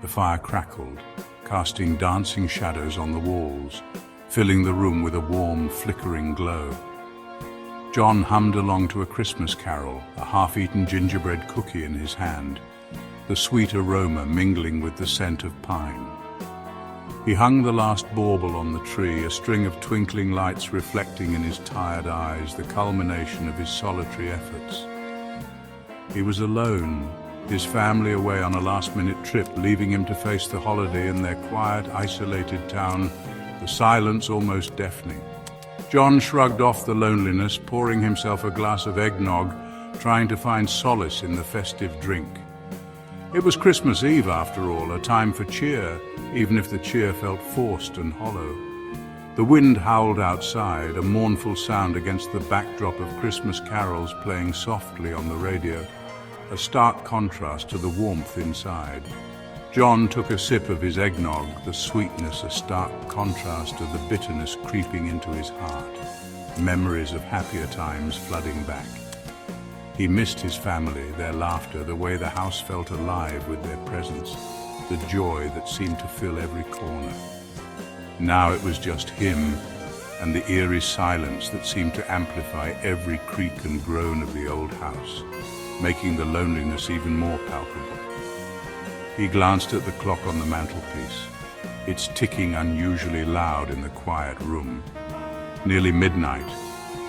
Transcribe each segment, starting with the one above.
The fire crackled, casting dancing shadows on the walls, filling the room with a warm, flickering glow. John hummed along to a Christmas carol, a half-eaten gingerbread cookie in his hand, the sweet aroma mingling with the scent of pine. He hung the last bauble on the tree, a string of twinkling lights reflecting in his tired eyes, the culmination of his solitary efforts. He was alone, his family away on a last-minute trip, leaving him to face the holiday in their quiet, isolated town, the silence almost deafening. John shrugged off the loneliness, pouring himself a glass of eggnog, trying to find solace in the festive drink. It was Christmas Eve, after all, a time for cheer, even if the cheer felt forced and hollow. The wind howled outside, a mournful sound against the backdrop of Christmas carols playing softly on the radio, a stark contrast to the warmth inside. John took a sip of his eggnog, the sweetness a stark contrast to the bitterness creeping into his heart, memories of happier times flooding back. He missed his family, their laughter, the way the house felt alive with their presence, the joy that seemed to fill every corner. Now it was just him and the eerie silence that seemed to amplify every creak and groan of the old house, making the loneliness even more palpable. He glanced at the clock on the mantelpiece, its ticking unusually loud in the quiet room. Nearly midnight,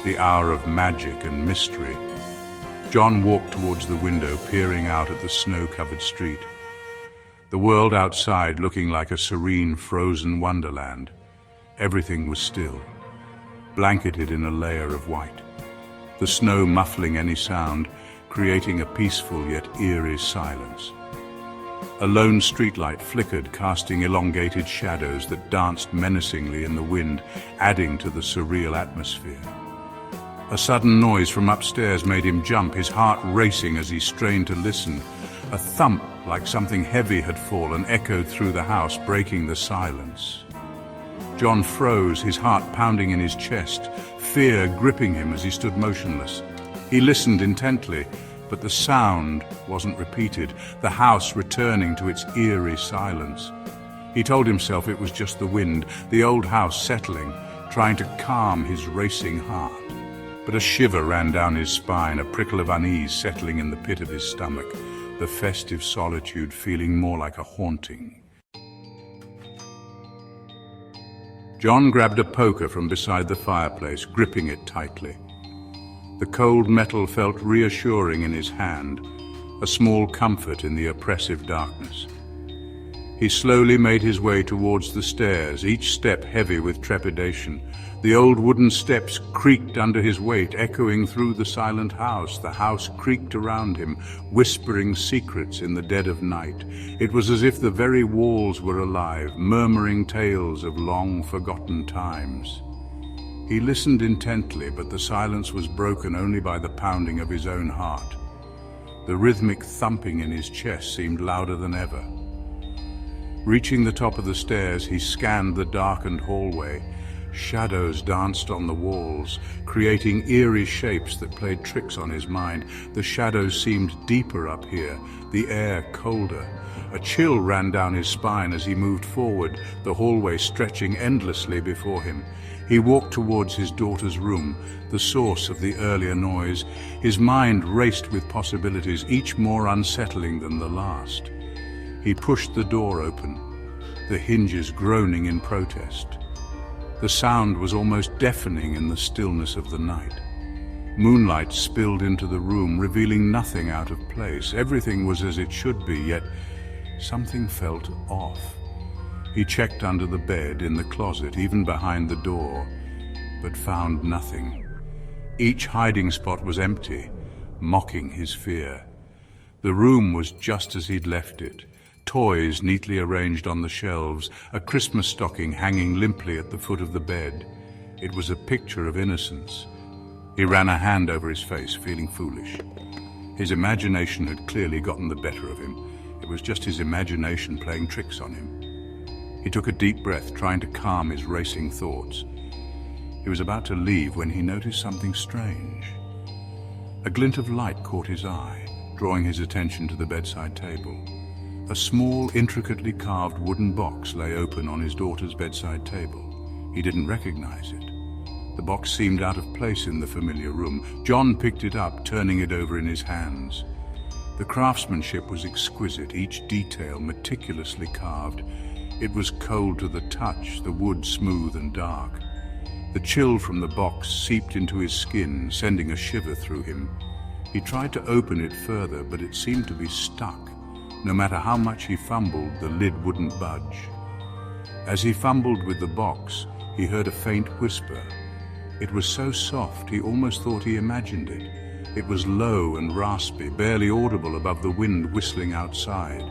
the hour of magic and mystery. John walked towards the window, peering out at the snow-covered street. The world outside looking like a serene, frozen wonderland. Everything was still, blanketed in a layer of white. The snow muffling any sound, creating a peaceful yet eerie silence. A lone streetlight flickered, casting elongated shadows that danced menacingly in the wind, adding to the surreal atmosphere. A sudden noise from upstairs made him jump, his heart racing as he strained to listen. A thump, like something heavy had fallen, echoed through the house, breaking the silence. John froze, his heart pounding in his chest, fear gripping him as he stood motionless. He listened intently, but the sound wasn't repeated, the house returning to its eerie silence. He told himself it was just the wind, the old house settling, trying to calm his racing heart. But a shiver ran down his spine, a prickle of unease settling in the pit of his stomach, the festive solitude feeling more like a haunting. John grabbed a poker from beside the fireplace, gripping it tightly. The cold metal felt reassuring in his hand, a small comfort in the oppressive darkness. He slowly made his way towards the stairs, each step heavy with trepidation. The old wooden steps creaked under his weight, echoing through the silent house. The house creaked around him, whispering secrets in the dead of night. It was as if the very walls were alive, murmuring tales of long-forgotten times. He listened intently, but the silence was broken only by the pounding of his own heart. The rhythmic thumping in his chest seemed louder than ever. Reaching the top of the stairs, he scanned the darkened hallway. Shadows danced on the walls, creating eerie shapes that played tricks on his mind. The shadows seemed deeper up here, the air colder. A chill ran down his spine as he moved forward, the hallway stretching endlessly before him. He walked towards his daughter's room, the source of the earlier noise. His mind raced with possibilities, each more unsettling than the last. He pushed the door open, the hinges groaning in protest. The sound was almost deafening in the stillness of the night. Moonlight spilled into the room, revealing nothing out of place. Everything was as it should be, yet something felt off. He checked under the bed, in the closet, even behind the door, but found nothing. Each hiding spot was empty, mocking his fear. The room was just as he'd left it. Toys neatly arranged on the shelves, a Christmas stocking hanging limply at the foot of the bed. It was a picture of innocence. He ran a hand over his face, feeling foolish. His imagination had clearly gotten the better of him. It was just his imagination playing tricks on him. He took a deep breath, trying to calm his racing thoughts. He was about to leave when he noticed something strange. A glint of light caught his eye, drawing his attention to the bedside table. A small, intricately carved wooden box lay open on his daughter's bedside table. He didn't recognize it. The box seemed out of place in the familiar room. John picked it up, turning it over in his hands. The craftsmanship was exquisite, each detail meticulously carved. It was cold to the touch, the wood smooth and dark. The chill from the box seeped into his skin, sending a shiver through him. He tried to open it further, but it seemed to be stuck. No matter how much he fumbled, the lid wouldn't budge. As he fumbled with the box, he heard a faint whisper. It was so soft, he almost thought he imagined it. It was low and raspy, barely audible above the wind whistling outside.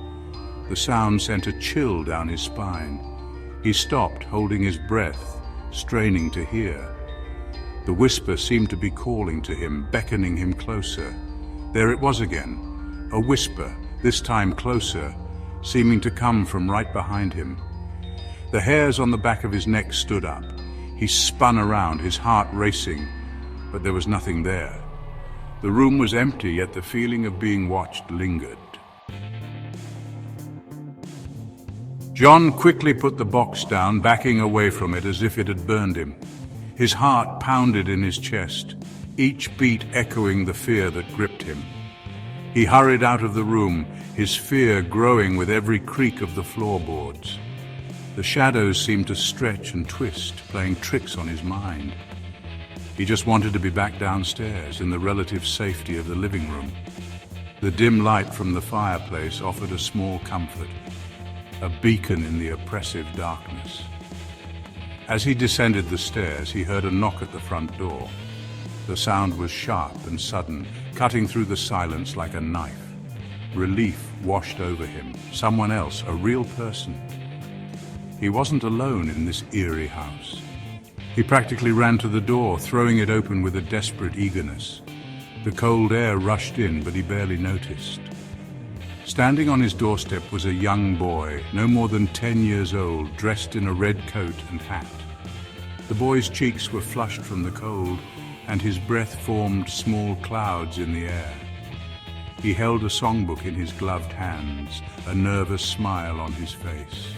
The sound sent a chill down his spine. He stopped, holding his breath, straining to hear. The whisper seemed to be calling to him, beckoning him closer. There it was again, a whisper, this time closer, seeming to come from right behind him. The hairs on the back of his neck stood up. He spun around, his heart racing, but there was nothing there. The room was empty, yet the feeling of being watched lingered. John quickly put the box down, backing away from it as if it had burned him. His heart pounded in his chest, each beat echoing the fear that gripped him. He hurried out of the room, his fear growing with every creak of the floorboards. The shadows seemed to stretch and twist, playing tricks on his mind. He just wanted to be back downstairs in the relative safety of the living room. The dim light from the fireplace offered a small comfort, a beacon in the oppressive darkness. As he descended the stairs, he heard a knock at the front door. The sound was sharp and sudden, cutting through the silence like a knife. Relief washed over him. Someone else, a real person. He wasn't alone in this eerie house. He practically ran to the door, throwing it open with a desperate eagerness. The cold air rushed in, but he barely noticed. Standing on his doorstep was a young boy, no more than 10 years old, dressed in a red coat and hat. The boy's cheeks were flushed from the cold, and his breath formed small clouds in the air. He held a songbook in his gloved hands, a nervous smile on his face.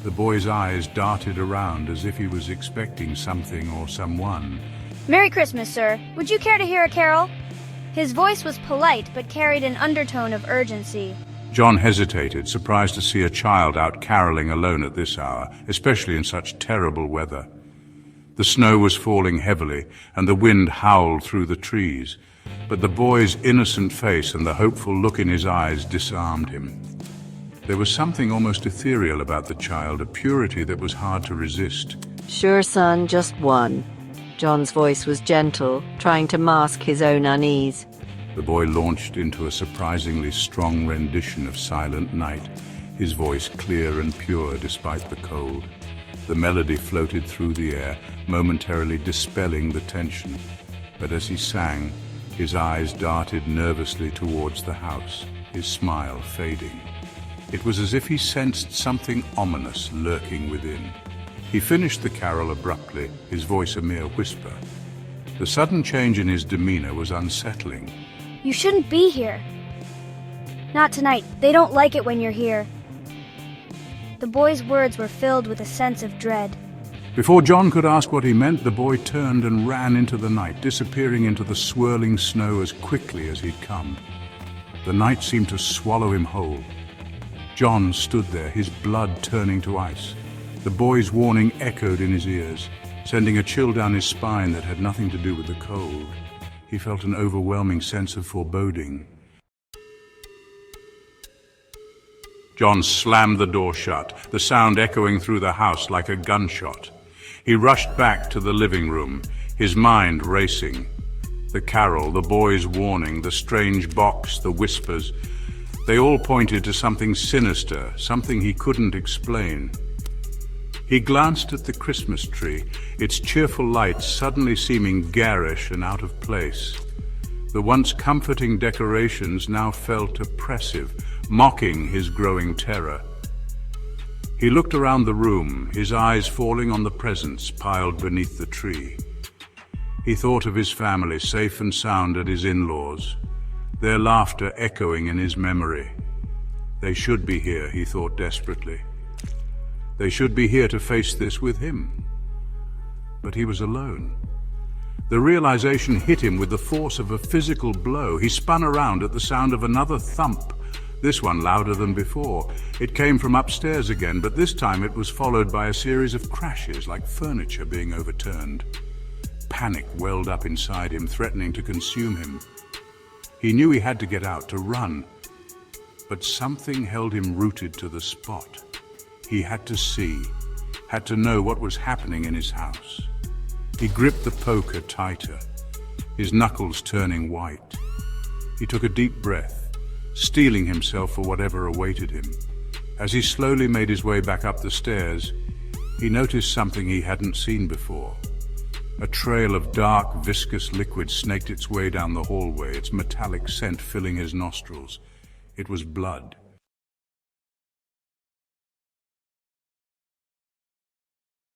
The boy's eyes darted around as if he was expecting something or someone. Merry Christmas, sir. Would you care to hear a carol? His voice was polite, but carried an undertone of urgency. John hesitated, surprised to see a child out caroling alone at this hour, especially in such terrible weather. The snow was falling heavily, and the wind howled through the trees. But the boy's innocent face and the hopeful look in his eyes disarmed him. There was something almost ethereal about the child, a purity that was hard to resist. Sure, son, just one. John's voice was gentle, trying to mask his own unease. The boy launched into a surprisingly strong rendition of Silent Night, his voice clear and pure despite the cold. The melody floated through the air, momentarily dispelling the tension. But as he sang, his eyes darted nervously towards the house, his smile fading. It was as if he sensed something ominous lurking within. He finished the carol abruptly, his voice a mere whisper. The sudden change in his demeanor was unsettling. You shouldn't be here. Not tonight. They don't like it when you're here. The boy's words were filled with a sense of dread. Before John could ask what he meant, the boy turned and ran into the night, disappearing into the swirling snow as quickly as he'd come. The night seemed to swallow him whole. John stood there, his blood turning to ice. The boy's warning echoed in his ears, sending a chill down his spine that had nothing to do with the cold. He felt an overwhelming sense of foreboding. John slammed the door shut, the sound echoing through the house like a gunshot. He rushed back to the living room, his mind racing. The carol, the boy's warning, the strange box, the whispers, they all pointed to something sinister, something he couldn't explain. He glanced at the Christmas tree, its cheerful lights suddenly seeming garish and out of place. The once comforting decorations now felt oppressive, mocking his growing terror. He looked around the room, his eyes falling on the presents piled beneath the tree. He thought of his family, safe and sound at his in-laws, their laughter echoing in his memory. They should be here, he thought desperately. They should be here to face this with him. But he was alone. The realization hit him with the force of a physical blow. He spun around at the sound of another thump, this one louder than before. It came from upstairs again, but this time it was followed by a series of crashes, like furniture being overturned. Panic welled up inside him, threatening to consume him. He knew he had to get out, to run. But something held him rooted to the spot. He had to see, had to know what was happening in his house. He gripped the poker tighter, his knuckles turning white. He took a deep breath, steeling himself for whatever awaited him. As he slowly made his way back up the stairs, he noticed something he hadn't seen before. A trail of dark, viscous liquid snaked its way down the hallway, its metallic scent filling his nostrils. It was blood.